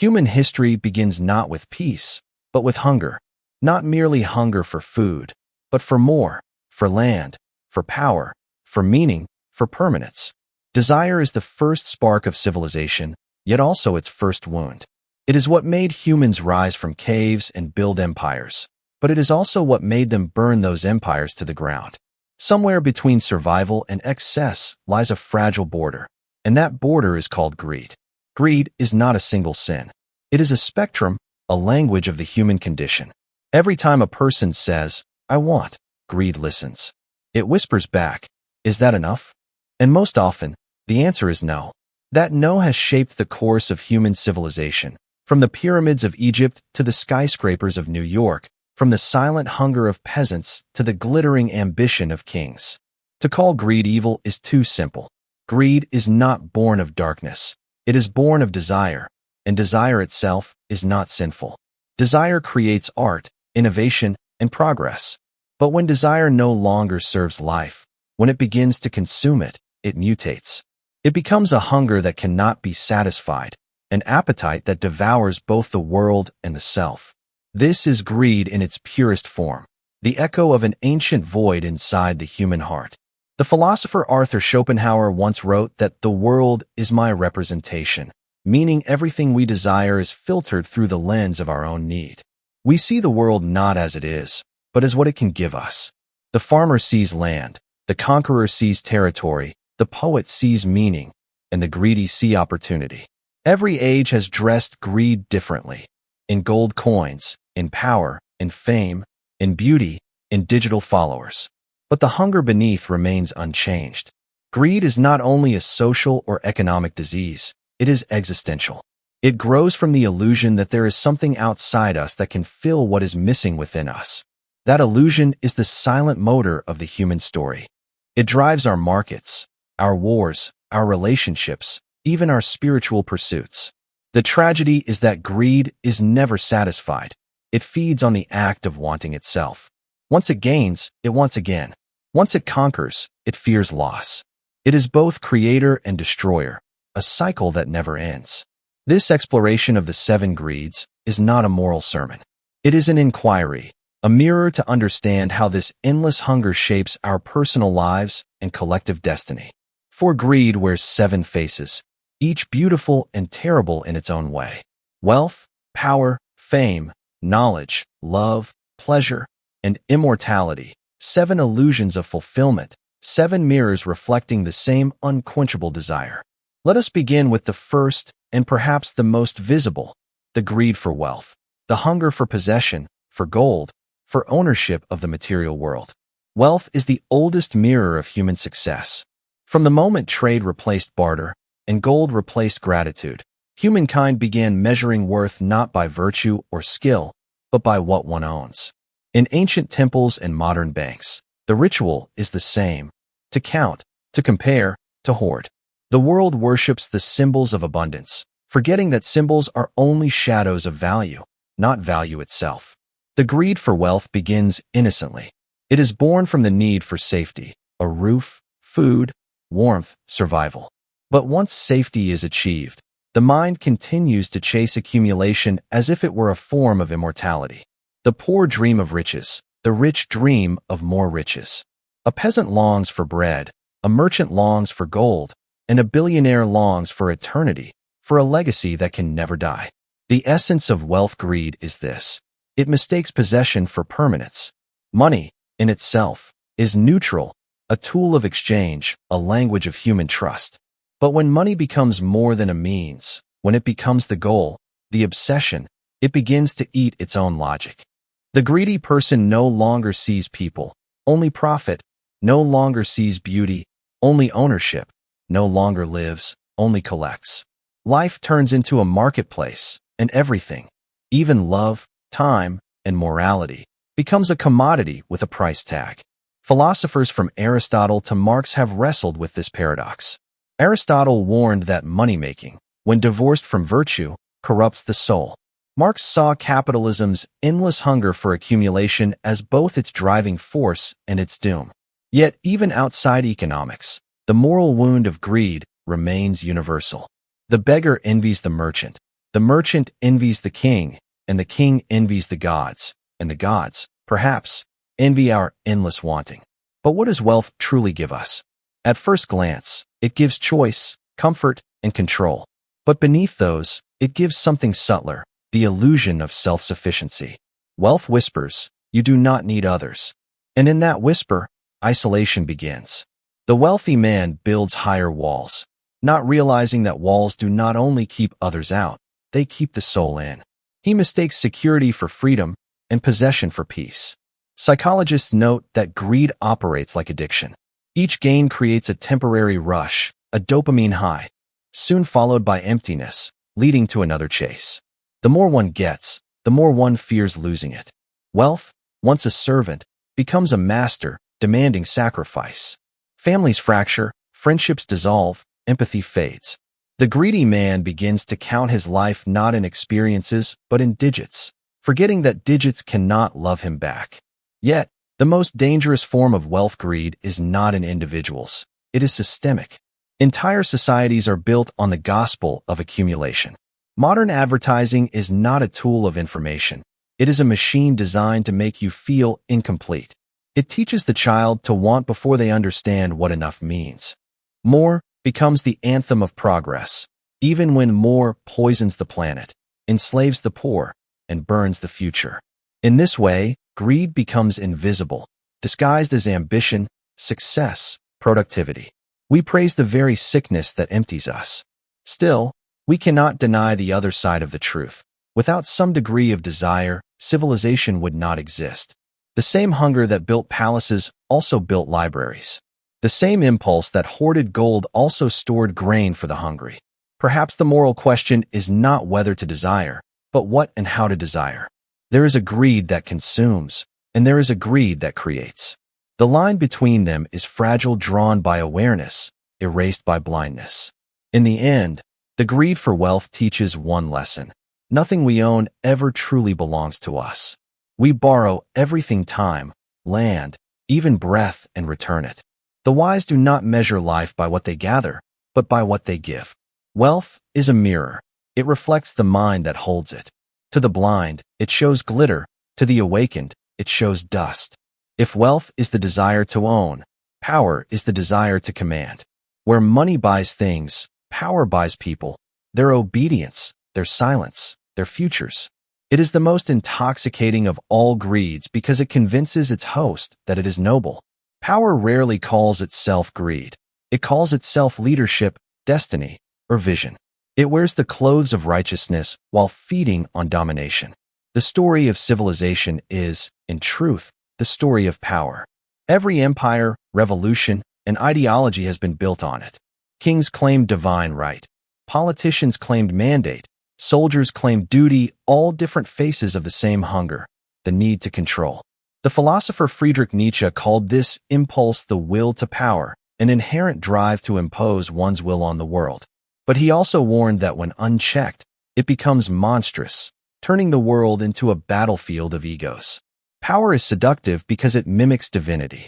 Human history begins not with peace, but with hunger. Not merely hunger for food, but for more, for land, for power, for meaning, for permanence. Desire is the first spark of civilization, yet also its first wound. It is what made humans rise from caves and build empires, but it is also what made them burn those empires to the ground. Somewhere between survival and excess lies a fragile border, and that border is called greed. Greed is not a single sin. It is a spectrum, a language of the human condition. Every time a person says, "I want," greed listens. It whispers back, "Is that enough?" And most often, the answer is no. That no has shaped the course of human civilization, from the pyramids of Egypt to the skyscrapers of New York, from the silent hunger of peasants to the glittering ambition of kings. To call greed evil is too simple. Greed is not born of darkness. It is born of desire, and desire itself is not sinful. Desire creates art, innovation, and progress. But when desire no longer serves life, when it begins to consume it, it mutates. It becomes a hunger that cannot be satisfied, an appetite that devours both the world and the self. This is greed in its purest form, the echo of an ancient void inside the human heart. The philosopher Arthur Schopenhauer once wrote that the world is my representation, meaning everything we desire is filtered through the lens of our own need. We see the world not as it is, but as what it can give us. The farmer sees land, the conqueror sees territory, the poet sees meaning, and the greedy see opportunity. Every age has dressed greed differently. In gold coins, in power, in fame, in beauty, in digital followers. But the hunger beneath remains unchanged. Greed is not only a social or economic disease, it is existential. It grows from the illusion that there is something outside us that can fill what is missing within us. That illusion is the silent motor of the human story. It drives our markets, our wars, our relationships, even our spiritual pursuits. The tragedy is that greed is never satisfied. It feeds on the act of wanting itself. Once it gains, it wants again. Once it conquers, it fears loss. It is both creator and destroyer, a cycle that never ends. This exploration of the 7 greeds is not a moral sermon. It is an inquiry, a mirror to understand how this endless hunger shapes our personal lives and collective destiny. For greed wears 7 faces, each beautiful and terrible in its own way. Wealth, power, fame, knowledge, love, pleasure, and immortality. 7 illusions of fulfillment, 7 mirrors reflecting the same unquenchable desire. Let us begin with the first and perhaps the most visible, the greed for wealth, the hunger for possession, for gold, for ownership of the material world. Wealth is the oldest mirror of human success. From the moment trade replaced barter and gold replaced gratitude, humankind began measuring worth not by virtue or skill, but by what one owns. In ancient temples and modern banks, the ritual is the same: to count, to compare, to hoard. The world worships the symbols of abundance, forgetting that symbols are only shadows of value, not value itself. The greed for wealth begins innocently. It is born from the need for safety, a roof, food, warmth, survival. But once safety is achieved, the mind continues to chase accumulation as if it were a form of immortality. The poor dream of riches, the rich dream of more riches. A peasant longs for bread, a merchant longs for gold, and a billionaire longs for eternity, for a legacy that can never die. The essence of wealth greed is this: it mistakes possession for permanence. Money, in itself, is neutral, a tool of exchange, a language of human trust. But when money becomes more than a means, when it becomes the goal, the obsession, it begins to eat its own logic. The greedy person no longer sees people, only profit, no longer sees beauty, only ownership, no longer lives, only collects. Life turns into a marketplace, and everything, even love, time, and morality, becomes a commodity with a price tag. Philosophers from Aristotle to Marx have wrestled with this paradox. Aristotle warned that money-making, when divorced from virtue, corrupts the soul. Marx saw capitalism's endless hunger for accumulation as both its driving force and its doom. Yet, even outside economics, the moral wound of greed remains universal. The beggar envies the merchant, The merchant envies the king, and the king envies the gods, and the gods, perhaps, envy our endless wanting. But what does wealth truly give us? At first glance, it gives choice, comfort, and control. But beneath those, it gives something subtler, the illusion of self-sufficiency. Wealth whispers, you do not need others. And in that whisper, isolation begins. The wealthy man builds higher walls, not realizing that walls do not only keep others out, they keep the soul in. He mistakes security for freedom and possession for peace. Psychologists note that greed operates like addiction. Each gain creates a temporary rush, a dopamine high, soon followed by emptiness, leading to another chase. The more one gets, the more one fears losing it. Wealth, once a servant, becomes a master, demanding sacrifice. Families fracture, friendships dissolve, empathy fades. The greedy man begins to count his life not in experiences, but in digits, forgetting that digits cannot love him back. Yet, the most dangerous form of wealth greed is not in individuals. It is systemic. Entire societies are built on the gospel of accumulation. Modern advertising is not a tool of information. It is a machine designed to make you feel incomplete. It teaches the child to want before they understand what enough means. More becomes the anthem of progress, even when more poisons the planet, enslaves the poor, and burns the future. In this way, greed becomes invisible, disguised as ambition, success, productivity. We praise the very sickness that empties us. Still, we cannot deny the other side of the truth. Without some degree of desire, civilization would not exist. The same hunger that built palaces also built libraries. The same impulse that hoarded gold also stored grain for the hungry. Perhaps the moral question is not whether to desire, but what and how to desire. There is a greed that consumes, and there is a greed that creates. The line between them is fragile, drawn by awareness, erased by blindness. In the end, the greed for wealth teaches one lesson. Nothing we own ever truly belongs to us. We borrow everything: time, land, even breath, and return it. The wise do not measure life by what they gather, but by what they give. Wealth is a mirror. It reflects the mind that holds it. To the blind, it shows glitter. To the awakened, it shows dust. If wealth is the desire to own, power is the desire to command. Where money buys things, power buys people, their obedience, their silence, their futures. It is the most intoxicating of all greeds because it convinces its host that it is noble. Power rarely calls itself greed. It calls itself leadership, destiny, or vision. It wears the clothes of righteousness while feeding on domination. The story of civilization is, in truth, the story of power. Every empire, revolution, and ideology has been built on it. Kings claimed divine right. Politicians claimed mandate. Soldiers claimed duty, all different faces of the same hunger, the need to control. The philosopher Friedrich Nietzsche called this impulse the will to power, an inherent drive to impose one's will on the world. But he also warned that when unchecked, it becomes monstrous, turning the world into a battlefield of egos. Power is seductive because it mimics divinity.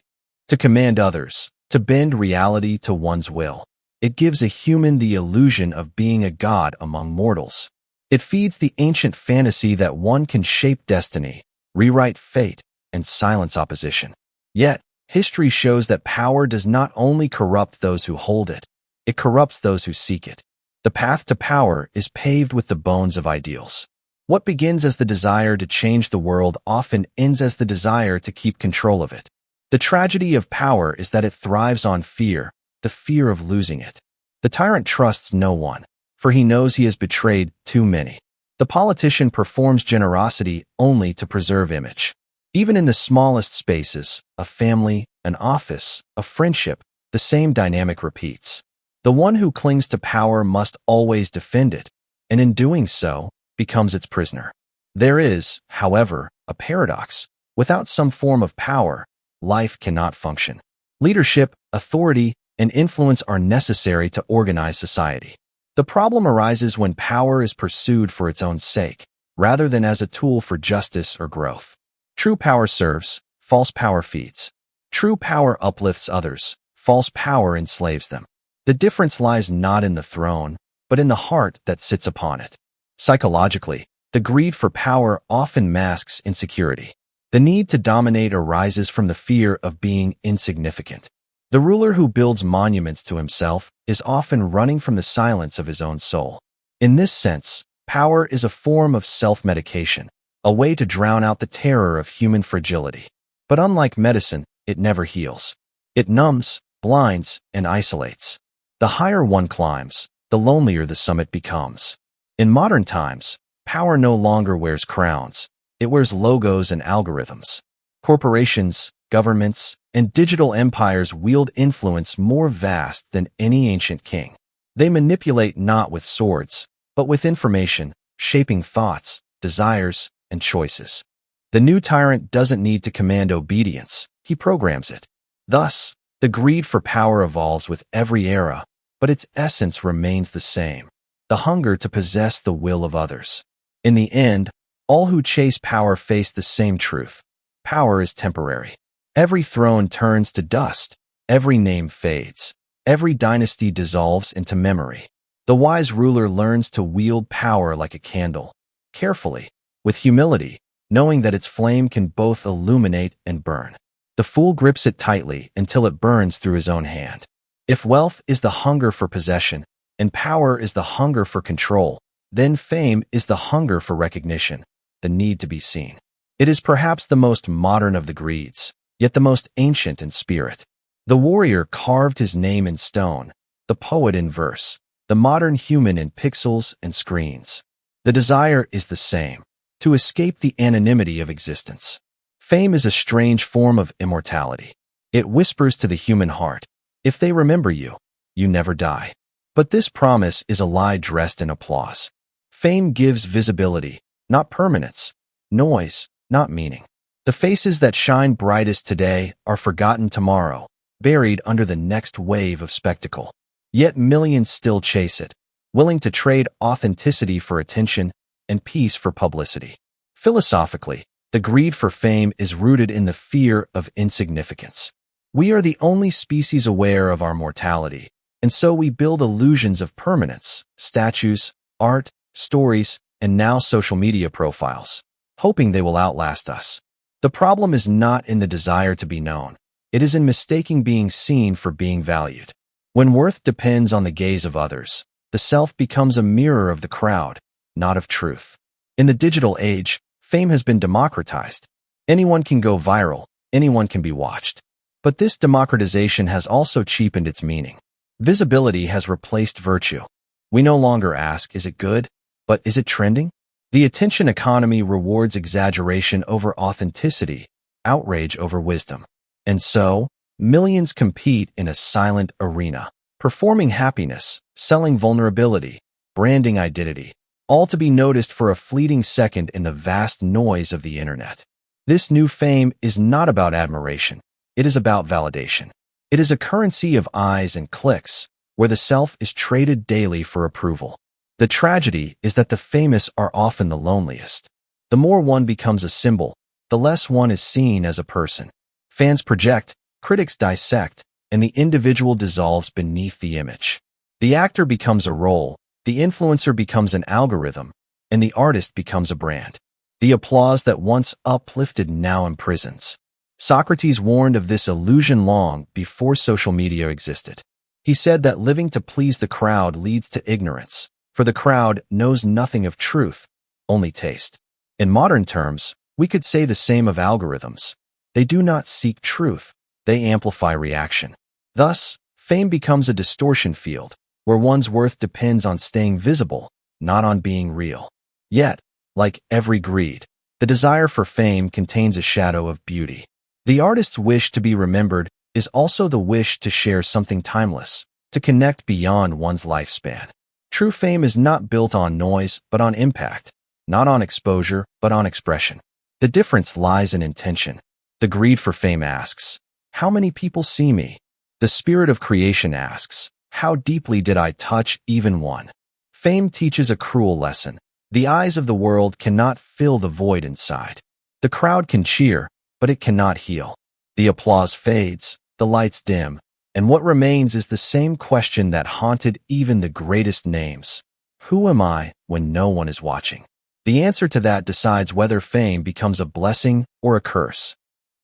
To command others, to bend reality to one's will. It gives a human the illusion of being a god among mortals. It feeds the ancient fantasy that one can shape destiny, rewrite fate, and silence opposition. Yet, history shows that power does not only corrupt those who hold it, it corrupts those who seek it. The path to power is paved with the bones of ideals. What begins as the desire to change the world often ends as the desire to keep control of it. The tragedy of power is that it thrives on fear, the fear of losing it. The tyrant trusts no one, for he knows he has betrayed too many. The politician performs generosity only to preserve image. Even in the smallest spaces, a family, an office, a friendship, the same dynamic repeats. The one who clings to power must always defend it, and in doing so, becomes its prisoner. There is, however, a paradox. Without some form of power, life cannot function. Leadership, authority, and influence are necessary to organize society. The problem arises when power is pursued for its own sake, rather than as a tool for justice or growth. True power serves, false power feeds. True power uplifts others, false power enslaves them. The difference lies not in the throne, but in the heart that sits upon it. Psychologically, the greed for power often masks insecurity. The need to dominate arises from the fear of being insignificant. The ruler who builds monuments to himself is often running from the silence of his own soul. In this sense, power is a form of self-medication, a way to drown out the terror of human fragility. But unlike medicine, it never heals. It numbs, blinds, and isolates. The higher one climbs, the lonelier the summit becomes. In modern times, power no longer wears crowns. It wears logos and algorithms. Corporations, governments, and digital empires wield influence more vast than any ancient king. They manipulate not with swords, but with information, shaping thoughts, desires, and choices. The new tyrant doesn't need to command obedience, he programs it. Thus, the greed for power evolves with every era, but its essence remains the same: the hunger to possess the will of others. In the end, all who chase power face the same truth: power is temporary. Every throne turns to dust, every name fades, every dynasty dissolves into memory. The wise ruler learns to wield power like a candle, carefully, with humility, knowing that its flame can both illuminate and burn. The fool grips it tightly until it burns through his own hand. If wealth is the hunger for possession, and power is the hunger for control, then fame is the hunger for recognition, the need to be seen. It is perhaps the most modern of the greeds, yet the most ancient in spirit. The warrior carved his name in stone, the poet in verse, the modern human in pixels and screens. The desire is the same: to escape the anonymity of existence. Fame is a strange form of immortality. It whispers to the human heart, if they remember you, you never die. But this promise is a lie dressed in applause. Fame gives visibility, not permanence; noise, not meaning. The faces that shine brightest today are forgotten tomorrow, buried under the next wave of spectacle. Yet millions still chase it, willing to trade authenticity for attention and peace for publicity. Philosophically, the greed for fame is rooted in the fear of insignificance. We are the only species aware of our mortality, and so we build illusions of permanence: statues, art, stories, and now social media profiles, hoping they will outlast us. The problem is not in the desire to be known. It is in mistaking being seen for being valued. When worth depends on the gaze of others, the self becomes a mirror of the crowd, not of truth. In the digital age, fame has been democratized. Anyone can go viral, anyone can be watched. But this democratization has also cheapened its meaning. Visibility has replaced virtue. We no longer ask, is it good? But is it trending? The attention economy rewards exaggeration over authenticity, outrage over wisdom. And so, millions compete in a silent arena, performing happiness, selling vulnerability, branding identity, all to be noticed for a fleeting second in the vast noise of the internet. This new fame is not about admiration. It is about validation. It is a currency of eyes and clicks, where the self is traded daily for approval. The tragedy is that the famous are often the loneliest. The more one becomes a symbol, the less one is seen as a person. Fans project, critics dissect, and the individual dissolves beneath the image. The actor becomes a role, the influencer becomes an algorithm, and the artist becomes a brand. The applause that once uplifted now imprisons. Socrates warned of this illusion long before social media existed. He said that living to please the crowd leads to ignorance, for the crowd knows nothing of truth, only taste. In modern terms, we could say the same of algorithms. They do not seek truth, they amplify reaction. Thus, fame becomes a distortion field, where one's worth depends on staying visible, not on being real. Yet, like every greed, the desire for fame contains a shadow of beauty. The artist's wish to be remembered is also the wish to share something timeless, to connect beyond one's lifespan. True fame is not built on noise, but on impact, not on exposure, but on expression. The difference lies in intention. The greed for fame asks, how many people see me? The spirit of creation asks, how deeply did I touch even one? Fame teaches a cruel lesson. The eyes of the world cannot fill the void inside. The crowd can cheer, but it cannot heal. The applause fades, the lights dim, and what remains is the same question that haunted even the greatest names. Who am I when no one is watching? The answer to that decides whether fame becomes a blessing or a curse.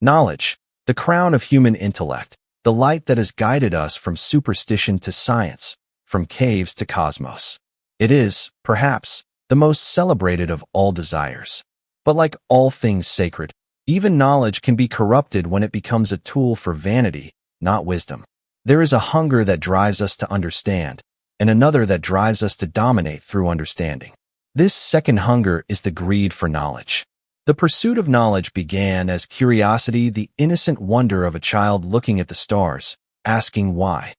Knowledge, the crown of human intellect, the light that has guided us from superstition to science, from caves to cosmos. It is, perhaps, the most celebrated of all desires. But like all things sacred, even knowledge can be corrupted when it becomes a tool for vanity, not wisdom. There is a hunger that drives us to understand, and another that drives us to dominate through understanding. This second hunger is the greed for knowledge. The pursuit of knowledge began as curiosity, the innocent wonder of a child looking at the stars, asking why.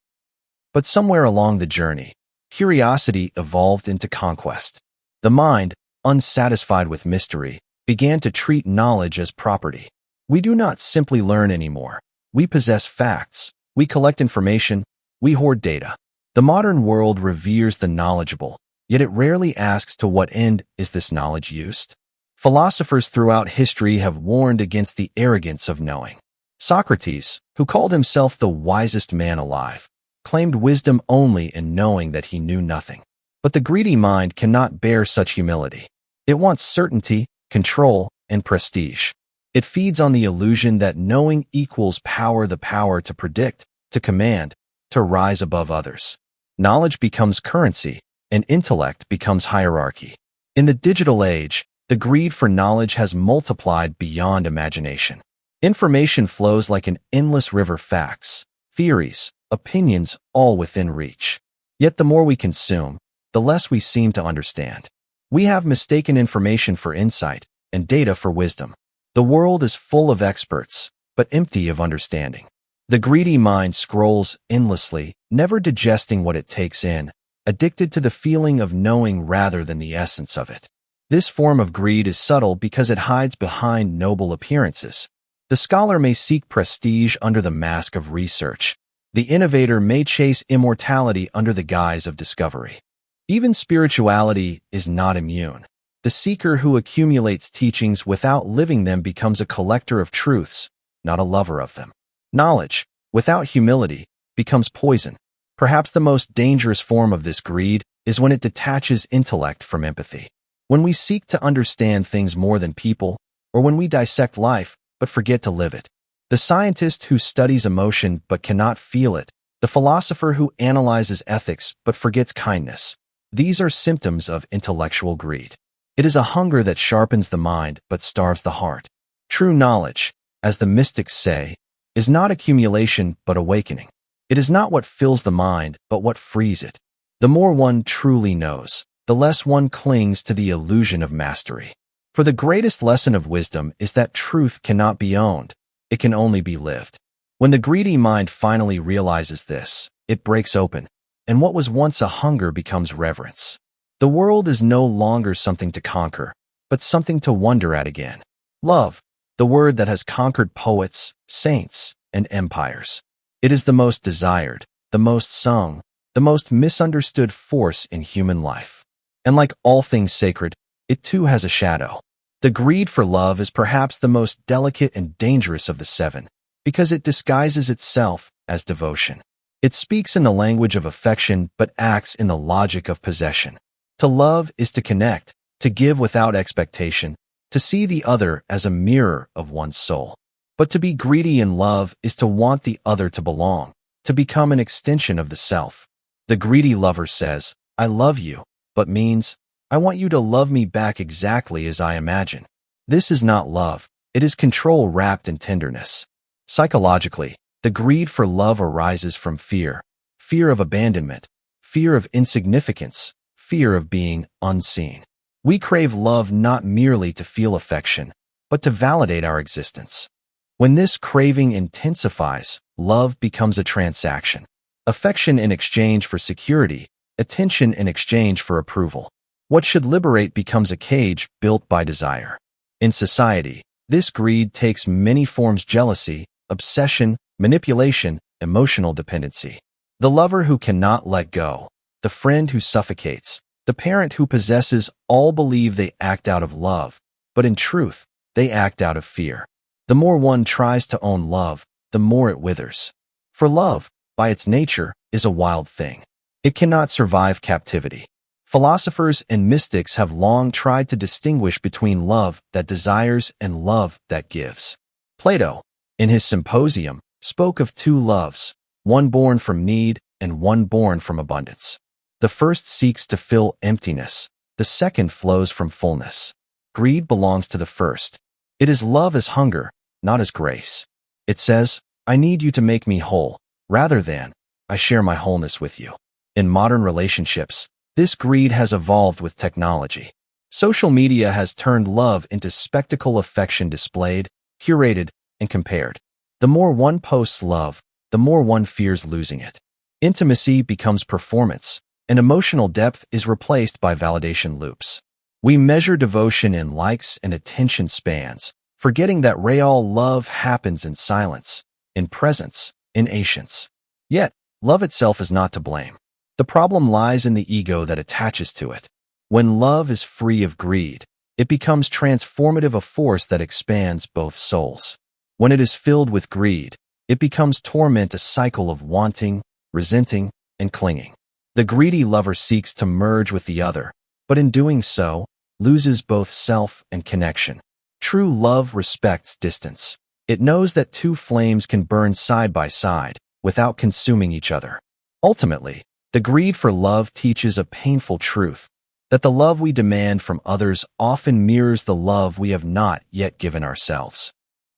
But somewhere along the journey, curiosity evolved into conquest. The mind, unsatisfied with mystery, began to treat knowledge as property. We do not simply learn anymore. We possess facts. We collect information. We hoard data. The modern world reveres the knowledgeable, yet it rarely asks to what end is this knowledge used. Philosophers throughout history have warned against the arrogance of knowing. Socrates, who called himself the wisest man alive, claimed wisdom only in knowing that he knew nothing. But the greedy mind cannot bear such humility. It wants certainty, control, and prestige. It feeds on the illusion that knowing equals power, the power to predict, to command, to rise above others. Knowledge becomes currency, and intellect becomes hierarchy. In the digital age, the greed for knowledge has multiplied beyond imagination. Information flows like an endless river, facts, theories, opinions, all within reach. Yet the more we consume, the less we seem to understand. We have mistaken information for insight and data for wisdom. The world is full of experts, but empty of understanding. The greedy mind scrolls endlessly, never digesting what it takes in, addicted to the feeling of knowing rather than the essence of it. This form of greed is subtle because it hides behind noble appearances. The scholar may seek prestige under the mask of research. The innovator may chase immortality under the guise of discovery. Even spirituality is not immune. The seeker who accumulates teachings without living them becomes a collector of truths, not a lover of them. Knowledge, without humility, becomes poison. Perhaps the most dangerous form of this greed is when it detaches intellect from empathy. When we seek to understand things more than people, or when we dissect life but forget to live it. The scientist who studies emotion but cannot feel it. The philosopher who analyzes ethics but forgets kindness. These are symptoms of intellectual greed. It is a hunger that sharpens the mind but starves the heart. True knowledge, as the mystics say, is not accumulation but awakening. It is not what fills the mind but what frees it. The more one truly knows, the less one clings to the illusion of mastery. For the greatest lesson of wisdom is that truth cannot be owned, it can only be lived. When the greedy mind finally realizes this, it breaks open, and what was once a hunger becomes reverence. The world is no longer something to conquer, but something to wonder at again. Love, the word that has conquered poets, saints, and empires. It is the most desired, the most sung, the most misunderstood force in human life. And like all things sacred, it too has a shadow. The greed for love is perhaps the most delicate and dangerous of the seven, because it disguises itself as devotion. It speaks in the language of affection but acts in the logic of possession. To love is to connect, to give without expectation, to see the other as a mirror of one's soul. But to be greedy in love is to want the other to belong, to become an extension of the self. The greedy lover says, "I love you," but means, "I want you to love me back exactly as I imagine." This is not love, it is control wrapped in tenderness. Psychologically, the greed for love arises from fear, fear of abandonment, fear of insignificance, fear of being unseen. We crave love not merely to feel affection, but to validate our existence. When this craving intensifies, love becomes a transaction. Affection in exchange for security, attention in exchange for approval. What should liberate becomes a cage built by desire. In society, this greed takes many forms: jealousy, obsession, manipulation, emotional dependency. The lover who cannot let go, the friend who suffocates, the parent who possesses all believe they act out of love, but in truth, they act out of fear. The more one tries to own love, the more it withers. For love, by its nature, is a wild thing. It cannot survive captivity. Philosophers and mystics have long tried to distinguish between love that desires and love that gives. Plato, in his Symposium, spoke of two loves, one born from need and one born from abundance. The first seeks to fill emptiness, the second flows from fullness. Greed belongs to the first. It is love as hunger, not as grace. It says, I need you to make me whole, rather than, I share my wholeness with you. In modern relationships, this greed has evolved with technology. Social media has turned love into spectacle, affection displayed, curated, and compared. The more one posts love, the more one fears losing it. Intimacy becomes performance, and emotional depth is replaced by validation loops. We measure devotion in likes and attention spans, forgetting that real love happens in silence, in presence, in patience. Yet, love itself is not to blame. The problem lies in the ego that attaches to it. When love is free of greed, it becomes transformative, a force that expands both souls. When it is filled with greed, it becomes torment, a cycle of wanting, resenting, and clinging. The greedy lover seeks to merge with the other, but in doing so, loses both self and connection. True love respects distance. It knows that two flames can burn side by side without consuming each other. Ultimately, the greed for love teaches a painful truth, that the love we demand from others often mirrors the love we have not yet given ourselves.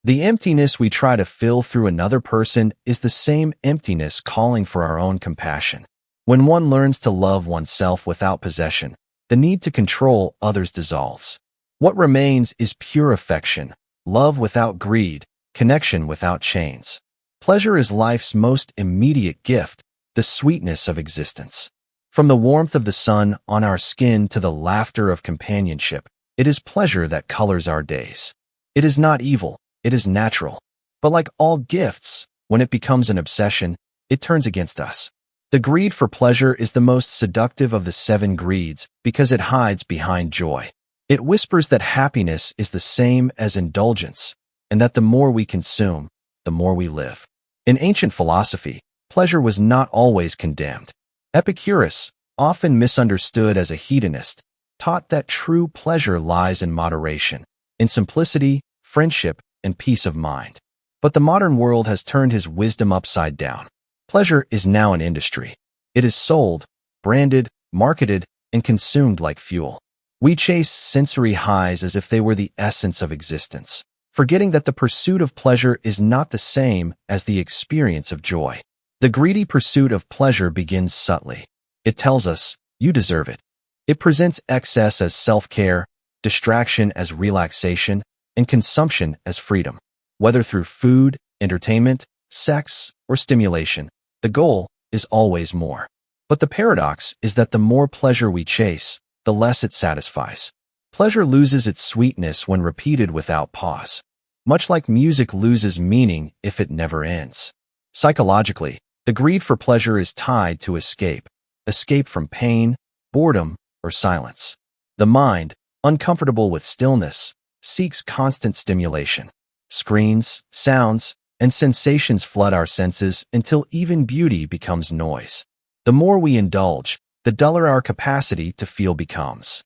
The emptiness we try to fill through another person is the same emptiness calling for our own compassion. When one learns to love oneself without possession, the need to control others dissolves. What remains is pure affection, love without greed, connection without chains. Pleasure is life's most immediate gift, the sweetness of existence. From the warmth of the sun on our skin to the laughter of companionship, it is pleasure that colors our days. It is not evil, it is natural. But like all gifts, when it becomes an obsession, it turns against us. The greed for pleasure is the most seductive of the 7 greeds because it hides behind joy. It whispers that happiness is the same as indulgence, and that the more we consume, the more we live. In ancient philosophy, pleasure was not always condemned. Epicurus, often misunderstood as a hedonist, taught that true pleasure lies in moderation, in simplicity, friendship, and peace of mind. But the modern world has turned his wisdom upside down. Pleasure is now an industry. It is sold, branded, marketed, and consumed like fuel. We chase sensory highs as if they were the essence of existence, forgetting that the pursuit of pleasure is not the same as the experience of joy. The greedy pursuit of pleasure begins subtly. It tells us, you deserve it. It presents excess as self-care, distraction as relaxation, and consumption as freedom. Whether through food, entertainment, sex, or stimulation, the goal is always more. But the paradox is that the more pleasure we chase, the less it satisfies. Pleasure loses its sweetness when repeated without pause, much like music loses meaning if it never ends. Psychologically, the greed for pleasure is tied to escape from pain, boredom, or silence. The mind, uncomfortable with stillness, seeks constant stimulation. Screens, sounds, and sensations flood our senses until even beauty becomes noise. The more we indulge, the duller our capacity to feel becomes.